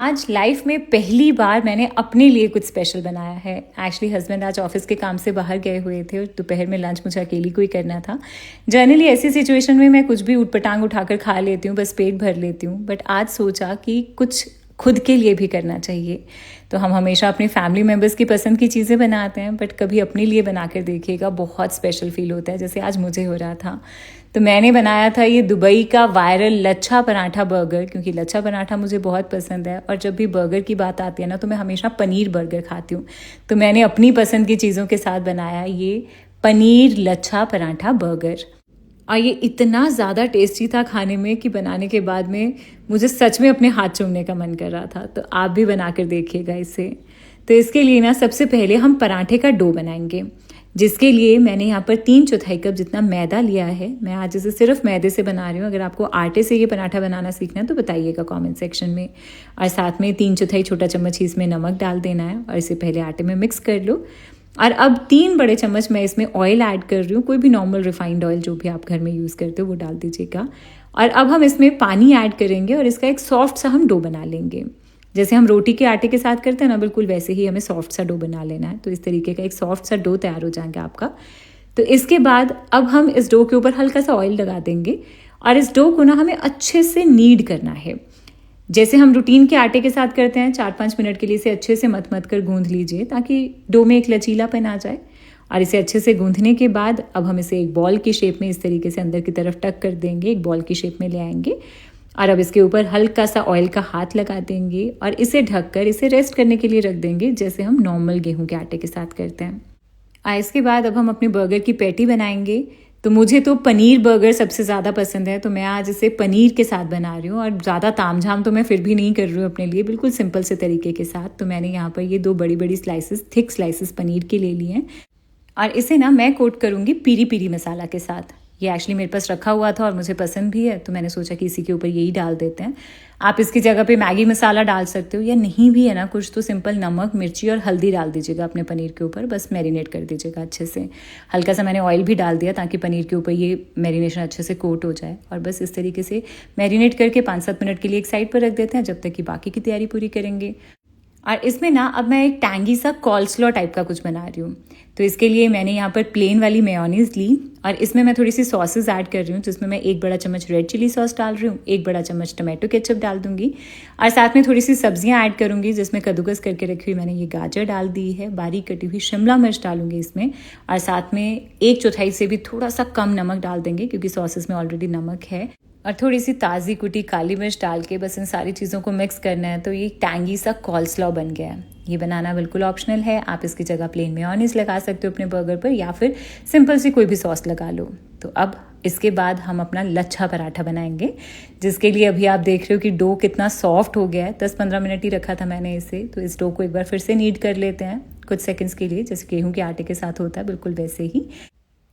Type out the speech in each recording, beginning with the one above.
आज लाइफ में पहली बार मैंने अपने लिए कुछ स्पेशल बनाया है। एक्चुअली हस्बैंड आज ऑफिस के काम से बाहर गए हुए थे और दोपहर में लंच मुझे अकेली को ही करना था। जनरली ऐसी सिचुएशन में मैं कुछ भी ऊटपटांग उठाकर खा लेती हूँ, बस पेट भर लेती हूँ, बट आज सोचा कि कुछ खुद के लिए भी करना चाहिए। तो हम हमेशा अपनी फैमिली मेम्बर्स की पसंद की चीज़ें बनाते हैं, बट कभी अपने लिए बना कर देखिएगा, बहुत स्पेशल फील होता है, जैसे आज मुझे हो रहा था। तो मैंने बनाया था ये दुबई का वायरल लच्छा पराठा बर्गर, क्योंकि लच्छा पराठा मुझे बहुत पसंद है और जब भी बर्गर की बात आती है ना तो मैं हमेशा पनीर बर्गर खाती हूँ। तो मैंने अपनी पसंद की चीज़ों के साथ बनाया ये पनीर लच्छा पराठा बर्गर, और ये इतना ज़्यादा टेस्टी था खाने में कि बनाने के बाद में मुझे सच में अपने हाथ चूमने का मन कर रहा था। तो आप भी बना कर देखिएगा इसे। तो इसके लिए ना सबसे पहले हम पराठे का डो बनाएंगे, जिसके लिए मैंने यहाँ पर 3/4 कप जितना मैदा लिया है। मैं आज इसे सिर्फ मैदे से बना रही हूँ। अगर आपको आटे से ये पराठा बनाना सीखना है तो बताइएगा कमेंट सेक्शन में। और साथ में 3/4 छोटा चम्मच ही इसमें नमक डाल देना है और इसे पहले आटे में मिक्स कर लो। और अब 3 बड़े चम्मच मैं इसमें ऑयल ऐड कर रही हूँ। कोई भी नॉर्मल रिफाइंड ऑयल जो भी आप घर में यूज़ करते हो वो डाल दीजिएगा। और अब हम इसमें पानी ऐड करेंगे और इसका एक सॉफ्ट सा हम डो बना लेंगे। जैसे हम रोटी के आटे के साथ करते हैं ना, बिल्कुल वैसे ही हमें सॉफ्ट सा डो बना लेना है। तो इस तरीके का एक सॉफ्ट सा डो तैयार हो जाएगा आपका। तो इसके बाद अब हम इस डो के ऊपर हल्का सा ऑयल लगा देंगे और इस डो को ना हमें अच्छे से नीड करना है। जैसे हम रूटीन के आटे के साथ करते हैं, 4-5 मिनट के लिए इसे अच्छे से मत मत कर गूंथ लीजिए ताकि डो में एक लचीलापन आ जाए। और इसे अच्छे से गूंथने के बाद अब हम इसे एक बॉल की शेप में इस तरीके से अंदर की तरफ टक कर देंगे, एक बॉल की शेप में ले आएंगे। और अब इसके ऊपर हल्का सा ऑयल का हाथ लगा देंगे और इसे ढककर इसे रेस्ट करने के लिए रख देंगे, जैसे हम नॉर्मल गेहूं के आटे के साथ करते हैं। और इसके बाद अब हम अपने बर्गर की पैटी बनाएंगे। तो मुझे तो पनीर बर्गर सबसे ज़्यादा पसंद है, तो मैं आज इसे पनीर के साथ बना रही हूँ। और ज़्यादा तामझाम तो मैं फिर भी नहीं कर रही हूँ अपने लिए, बिल्कुल सिंपल से तरीके के साथ। तो मैंने यहाँ पर ये 2 बड़ी बड़ी स्लाइसेस, थिक स्लाइसेस पनीर के ले लिए हैं और इसे ना मैं कोट करूँगी पीरी पीरी मसाला के साथ। ये एक्चुअली मेरे पास रखा हुआ था और मुझे पसंद भी है, तो मैंने सोचा कि इसी के ऊपर यही डाल देते हैं। आप इसकी जगह पे मैगी मसाला डाल सकते हो, या नहीं भी है ना कुछ तो सिंपल नमक, मिर्ची और हल्दी डाल दीजिएगा अपने पनीर के ऊपर। बस मैरिनेट कर दीजिएगा अच्छे से। हल्का सा मैंने ऑयल भी डाल दिया ताकि पनीर के ऊपर ये मैरिनेशन अच्छे से कोट हो जाए। और बस इस तरीके से मैरिनेट करके 5-7 मिनट के लिए एक साइड पर रख देते हैं, जब तक कि बाकी की तैयारी पूरी करेंगे। और इसमें ना अब मैं एक टैंगी सा कॉल्स्लॉ टाइप का कुछ बना रही हूँ। तो इसके लिए मैंने यहाँ पर प्लेन वाली मेयोनीज ली और इसमें मैं थोड़ी सी सॉसेस ऐड कर रही हूँ, जिसमें मैं 1 बड़ा चम्मच रेड चिली सॉस डाल रही हूँ, 1 बड़ा चम्मच टमाटो केचप डाल दूंगी और साथ में थोड़ी सी सब्जियाँ ऐड करूँगी, जिसमें कद्दूकस करके रखी हुई मैंने ये गाजर डाल दी है, बारीक कटी हुई शिमला मिर्च डालूंगी इसमें, और साथ में 1/4 से भी थोड़ा सा कम नमक डाल देंगे क्योंकि सॉसेस में ऑलरेडी नमक है, और थोड़ी सी ताज़ी कुटी काली मिर्च डाल के बस इन सारी चीज़ों को मिक्स करना है। तो ये टैंगी सा कॉल्स्लॉ बन गया है। ये बनाना बिल्कुल ऑप्शनल है, आप इसकी जगह प्लेन मेयोनीज लगा सकते हो अपने बर्गर पर, या फिर सिंपल सी कोई भी सॉस लगा लो। तो अब इसके बाद हम अपना लच्छा पराठा बनाएंगे, जिसके लिए अभी आप देख रहे हो कि डो कितना सॉफ्ट हो गया है। 10-15 मिनट ही रखा था मैंने इसे। तो इस डो को एक बार फिर से नीड कर लेते हैं कुछ सेकेंड्स के लिए, जैसे गेहूँ के आटे के साथ होता है, बिल्कुल वैसे ही।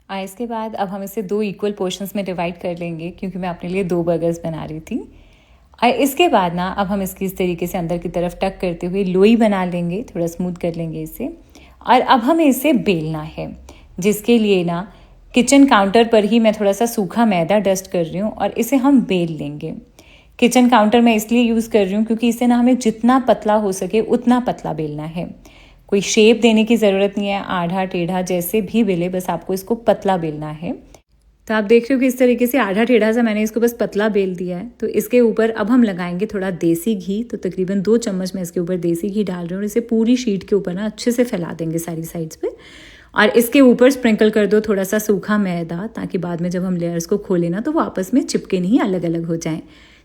और इसके बाद अब हम इसे 2 इक्वल पोर्शंस में डिवाइड कर लेंगे, क्योंकि मैं अपने लिए 2 बर्गर्स बना रही थी। और इसके बाद ना अब हम इसकी इस तरीके से अंदर की तरफ टक करते हुए लोई बना लेंगे, थोड़ा स्मूथ कर लेंगे इसे। और अब हमें इसे बेलना है, जिसके लिए ना किचन काउंटर पर ही मैं थोड़ा सा सूखा मैदा डस्ट कर रही हूँ और इसे हम बेल लेंगे। किचन काउंटर मैं इसलिए यूज़ कर रही हूँ क्योंकि इसे ना हमें जितना पतला हो सके उतना पतला बेलना है। कोई शेप देने की ज़रूरत नहीं है, आधा टेढ़ा जैसे भी बेले, बस आपको इसको पतला बेलना है। तो आप देख रहे हो कि इस तरीके से आधा टेढ़ा सा मैंने इसको बस पतला बेल दिया है। तो इसके ऊपर अब हम लगाएंगे थोड़ा देसी घी। तो तकरीबन 2 चम्मच मैं इसके ऊपर देसी घी डाल रही हूँ और इसे पूरी शीट के ऊपर ना अच्छे से फैला देंगे सारी साइड्स पे। और इसके ऊपर स्प्रिंकल कर दो थोड़ा सा सूखा मैदा, ताकि बाद में जब हम लेयर्स को खोलें ना तो वो आपस में चिपके नहीं, अलग अलग हो जाएं।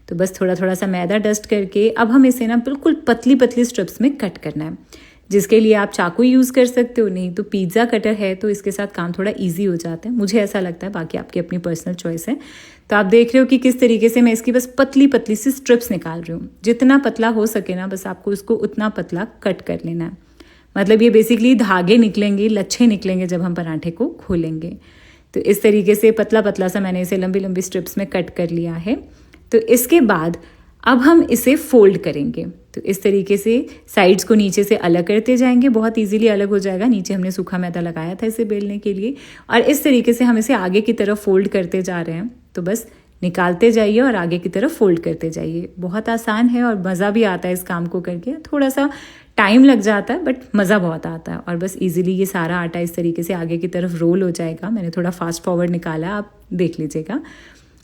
तो बस थोड़ा थोड़ा सा मैदा डस्ट करके अब हम इसे ना बिल्कुल पतली पतली स्ट्रिप्स में कट करना है, जिसके लिए आप चाकू यूज़ कर सकते हो, नहीं तो पिज़्ज़ा कटर है तो इसके साथ काम थोड़ा इजी हो जाता है, मुझे ऐसा लगता है, बाकी आपकी अपनी पर्सनल चॉइस है। तो आप देख रहे हो कि किस तरीके से मैं इसकी बस पतली पतली सी स्ट्रिप्स निकाल रही हूँ। जितना पतला हो सके ना बस आपको इसको उतना पतला कट कर लेना है। मतलब ये बेसिकली धागे निकलेंगे, लच्छे निकलेंगे जब हम पराठे को खोलेंगे। तो इस तरीके से पतला पतला सा मैंने इसे लंबी लंबी स्ट्रिप्स में कट कर लिया है। तो इसके बाद अब हम इसे फोल्ड करेंगे। तो इस तरीके से साइड्स को नीचे से अलग करते जाएंगे, बहुत इजीली अलग हो जाएगा। नीचे हमने सूखा मैदा लगाया था इसे बेलने के लिए, और इस तरीके से हम इसे आगे की तरफ फोल्ड करते जा रहे हैं। तो बस निकालते जाइए और आगे की तरफ फोल्ड करते जाइए। बहुत आसान है और मज़ा भी आता है इस काम को करके। थोड़ा सा टाइम लग जाता है बट मज़ा बहुत आता है। और बस इजीली ये सारा आटा इस तरीके से आगे की तरफ रोल हो जाएगा। मैंने थोड़ा फास्ट फॉरवर्ड निकाला, आप देख लीजिएगा।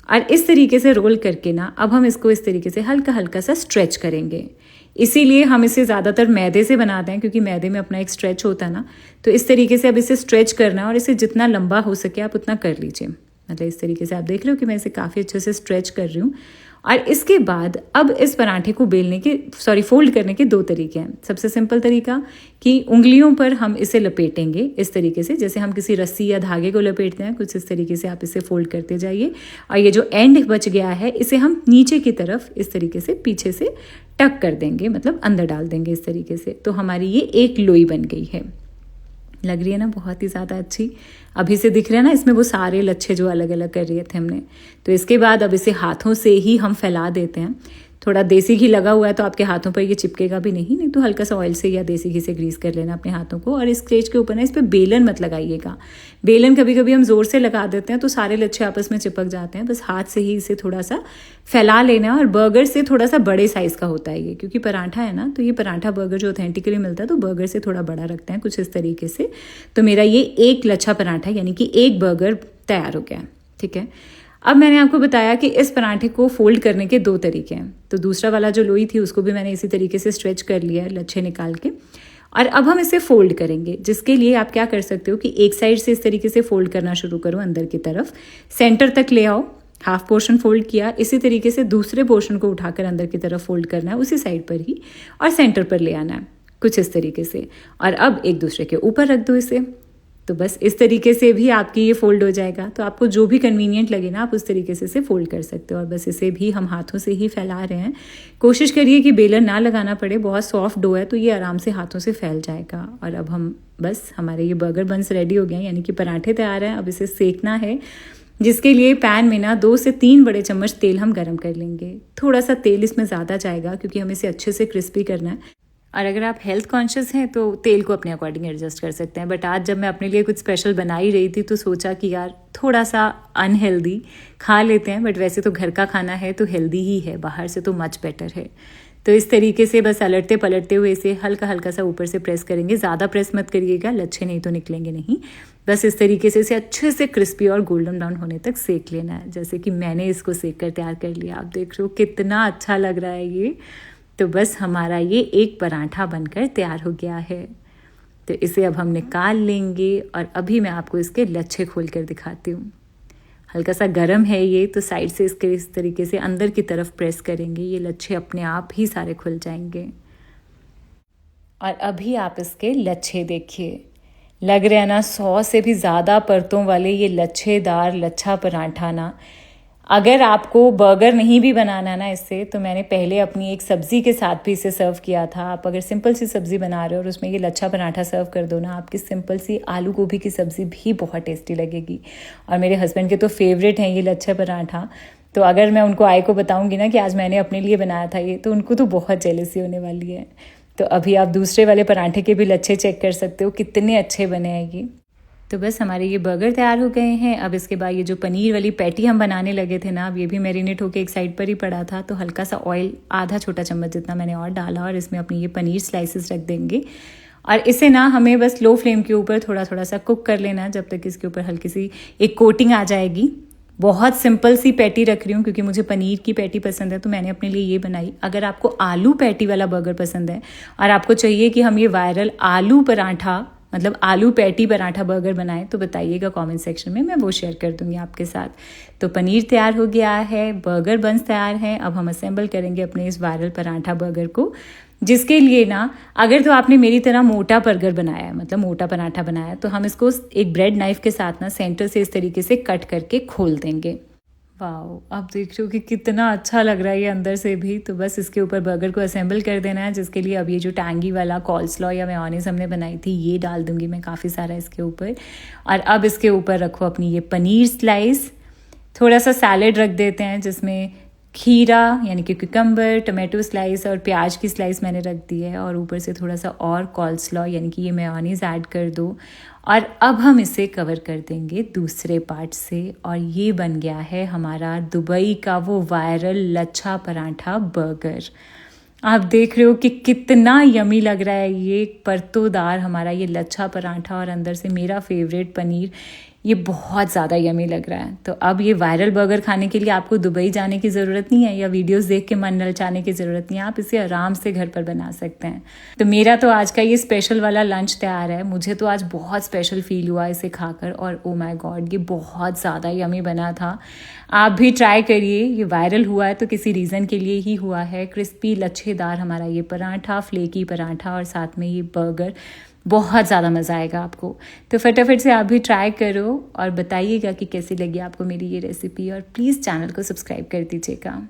और इस तरीके से रोल करके ना अब हम इसको इस तरीके से हल्का हल्का सा स्ट्रेच करेंगे। इसीलिए हम इसे ज़्यादातर मैदे से बनाते हैं, क्योंकि मैदे में अपना एक स्ट्रेच होता है ना। तो इस तरीके से अब इसे स्ट्रेच करना है और इसे जितना लंबा हो सके आप उतना कर लीजिए। मतलब इस तरीके से आप देख रहे हो कि मैं इसे काफ़ी अच्छे से स्ट्रेच कर रही हूँ। और इसके बाद अब इस पराठे को फोल्ड करने के 2 तरीके हैं। सबसे सिंपल तरीका कि उंगलियों पर हम इसे लपेटेंगे इस तरीके से, जैसे हम किसी रस्सी या धागे को लपेटते हैं, कुछ इस तरीके से आप इसे फोल्ड करते जाइए। और ये जो एंड बच गया है इसे हम नीचे की तरफ इस तरीके से पीछे से टक कर देंगे, मतलब अंदर डाल देंगे इस तरीके से। तो हमारी ये एक लोई बन गई है। लग रही है ना बहुत ही ज़्यादा अच्छी। अभी से दिख रहा है ना इसमें वो सारे लच्छे जो अलग अलग कर रहे थे हमने। तो इसके बाद अब इसे हाथों से ही हम फैला देते हैं। थोड़ा देसी घी लगा हुआ है तो आपके हाथों पर ये चिपकेगा भी नहीं तो हल्का सा ऑयल से या देसी घी से ग्रीस कर लेना अपने हाथों को। और इस स्टेज के ऊपर ना इस पर बेलन मत लगाइएगा। बेलन कभी कभी हम ज़ोर से लगा देते हैं तो सारे लच्छे आपस में चिपक जाते हैं। बस हाथ से ही इसे थोड़ा सा फैला लेना। और बर्गर से थोड़ा सा बड़े साइज़ का होता है ये, क्योंकि पराठा है ना, तो ये पराठा बर्गर जो ऑथेंटिकली मिलता है तो बर्गर से थोड़ा बड़ा रखते हैं कुछ इस तरीके से। तो मेरा ये एक लच्छा पराठा यानी कि एक बर्गर तैयार हो गया। ठीक है, अब मैंने आपको बताया कि इस पराठे को फोल्ड करने के 2 तरीके हैं। तो दूसरा वाला जो लोई थी उसको भी मैंने इसी तरीके से स्ट्रेच कर लिया है लच्छे निकाल के। और अब हम इसे फोल्ड करेंगे, जिसके लिए आप क्या कर सकते हो कि एक साइड से इस तरीके से फोल्ड करना शुरू करो अंदर की तरफ, सेंटर तक ले आओ, हाफ पोर्शन फोल्ड किया। इसी तरीके से दूसरे पोर्शन को उठाकर अंदर की तरफ फोल्ड करना है उसी साइड पर ही, और सेंटर पर ले आना है कुछ इस तरीके से। और अब एक दूसरे के ऊपर रख दो इसे। तो बस इस तरीके से भी आपकी ये फोल्ड हो जाएगा। तो आपको जो भी कन्वीनियंट लगे ना आप उस तरीके से इसे फोल्ड कर सकते हो। और बस इसे भी हम हाथों से ही फैला रहे हैं। कोशिश करिए कि बेलन ना लगाना पड़े, बहुत सॉफ्ट डो है तो ये आराम से हाथों से फैल जाएगा। और अब हम बस हमारे ये बर्गर बंस रेडी हो गए, यानी कि पराठे तैयार हैं। अब इसे सेकना है, जिसके लिए पैन में ना 2 से 3 बड़े चम्मच तेल हम गर्म कर लेंगे। थोड़ा सा तेल इसमें ज़्यादा जाएगा क्योंकि हमें इसे अच्छे से क्रिस्पी करना है। और अगर आप हेल्थ कॉन्शियस हैं तो तेल को अपने अकॉर्डिंग एडजस्ट कर सकते हैं। बट आज जब मैं अपने लिए कुछ स्पेशल बना ही रही थी तो सोचा कि यार थोड़ा सा अनहेल्दी खा लेते हैं, बट वैसे तो घर का खाना है तो हेल्दी ही है, बाहर से तो मच बेटर है। तो इस तरीके से बस अलटते पलटते हुए इसे हल्का हल्का सा ऊपर से प्रेस करेंगे। ज़्यादा प्रेस मत करिएगा, लच्छे नहीं तो निकलेंगे नहीं। बस इस तरीके से इसे अच्छे से क्रिस्पी और गोल्डन ब्राउन होने तक सेक लेना है, जैसे कि मैंने इसको सेक कर तैयार कर लिया। आप देख रहे हो कितना अच्छा लग रहा है ये। तो बस हमारा ये एक पराठा बनकर तैयार हो गया है। तो इसे अब हम निकाल लेंगे और अभी मैं आपको इसके लच्छे खोल कर दिखाती हूँ। हल्का सा गर्म है ये, तो साइड से इसके इस तरीके से अंदर की तरफ प्रेस करेंगे, ये लच्छे अपने आप ही सारे खुल जाएंगे। और अभी आप इसके लच्छे देखिए, लग रहे हैं ना 100 से भी ज़्यादा परतों वाले ये लच्छेदार लच्छा पराठा ना। अगर आपको बर्गर नहीं भी बनाना ना इससे, तो मैंने पहले अपनी एक सब्ज़ी के साथ भी इसे सर्व किया था। आप अगर सिंपल सी सब्ज़ी बना रहे हो और उसमें ये लच्छा पराठा सर्व कर दो ना, आपकी सिंपल सी आलू गोभी की सब्ज़ी भी बहुत टेस्टी लगेगी। और मेरे हस्बैंड के तो फेवरेट हैं ये लच्छा पराठा। तो अगर मैं उनको आए को बताऊंगी ना कि आज मैंने अपने लिए बनाया था ये, तो उनको तो बहुत जेलसी होने वाली है। तो अभी आप दूसरे वाले पराठे के भी लच्छे चेक कर सकते हो कितने अच्छे बने हैं ये। तो बस हमारे ये बर्गर तैयार हो गए हैं। अब इसके बाद ये जो पनीर वाली पैटी हम बनाने लगे थे ना, अब ये भी मैरिनेट होके एक साइड पर ही पड़ा था। तो हल्का सा ऑयल, आधा छोटा चम्मच जितना मैंने और डाला, और इसमें अपनी ये पनीर स्लाइसेस रख देंगे। और इसे ना हमें बस लो फ्लेम के ऊपर थोड़ा थोड़ा सा कुक कर लेना है, जब तक इसके ऊपर हल्की सी एक कोटिंग आ जाएगी। बहुत सिंपल सी पैटी रख रही हूँ क्योंकि मुझे पनीर की पैटी पसंद है, तो मैंने अपने लिए ये बनाई। अगर आपको आलू पैटी वाला बर्गर पसंद है और आपको चाहिए कि हम ये वायरल आलू पराठा, मतलब आलू पैटी पराठा बर्गर बनाएं, तो बताइएगा कमेंट सेक्शन में, मैं वो शेयर कर दूंगी आपके साथ। तो पनीर तैयार हो गया है, बर्गर बंस तैयार हैं। अब हम असेंबल करेंगे अपने इस वायरल पराठा बर्गर को, जिसके लिए ना अगर तो आपने मेरी तरह मोटा बर्गर बनाया है, मतलब मोटा पराठा बनाया है, तो हम इसको एक ब्रेड नाइफ के साथ ना सेंटर से इस तरीके से कट करके खोल देंगे। वाओ, आप देख रहे हो कि कितना अच्छा लग रहा है ये अंदर से भी। तो बस इसके ऊपर बर्गर को असेंबल कर देना है, जिसके लिए अब ये जो टैंगी वाला कॉल्स्लॉ या मेयोनेज़ हमने बनाई थी, ये डाल दूंगी मैं काफ़ी सारा इसके ऊपर। और अब इसके ऊपर रखो अपनी ये पनीर स्लाइस, थोड़ा सा सैलेड रख देते हैं जिसमें खीरा यानी कि कुकम्बर, टमाटो स्लाइस और प्याज की स्लाइस मैंने रख दी है, और ऊपर से थोड़ा सा और कॉल्स्लॉ यानी कि ये मेयोनीज़ ऐड कर दो। और अब हम इसे कवर कर देंगे दूसरे पार्ट से, और ये बन गया है हमारा दुबई का वो वायरल लच्छा पराठा बर्गर। आप देख रहे हो कि कितना यमी लग रहा है ये परतोदार हमारा ये लच्छा पराठा, और अंदर से मेरा फेवरेट पनीर। ये बहुत ज़्यादा यमी लग रहा है। तो अब ये वायरल बर्गर खाने के लिए आपको दुबई जाने की ज़रूरत नहीं है, या वीडियोस देख के मन ललचाने की ज़रूरत नहीं है। आप इसे आराम से घर पर बना सकते हैं। तो मेरा तो आज का ये स्पेशल वाला लंच तैयार है। मुझे तो आज बहुत स्पेशल फील हुआ इसे खाकर, और ओ माय गॉड ये बहुत ज़्यादा यमी बना था। आप भी ट्राई करिए। ये वायरल हुआ है तो किसी रीज़न के लिए ही हुआ है। क्रिस्पी लच्छेदार हमारा ये पराठा, फ्लेकी पराठा, और साथ में ये बर्गर, बहुत ज़्यादा मज़ा आएगा आपको। तो फटाफट से आप भी ट्राई करो और बताइएगा कि कैसी लगी आपको मेरी ये रेसिपी, और प्लीज़ चैनल को सब्सक्राइब कर दीजिएगा।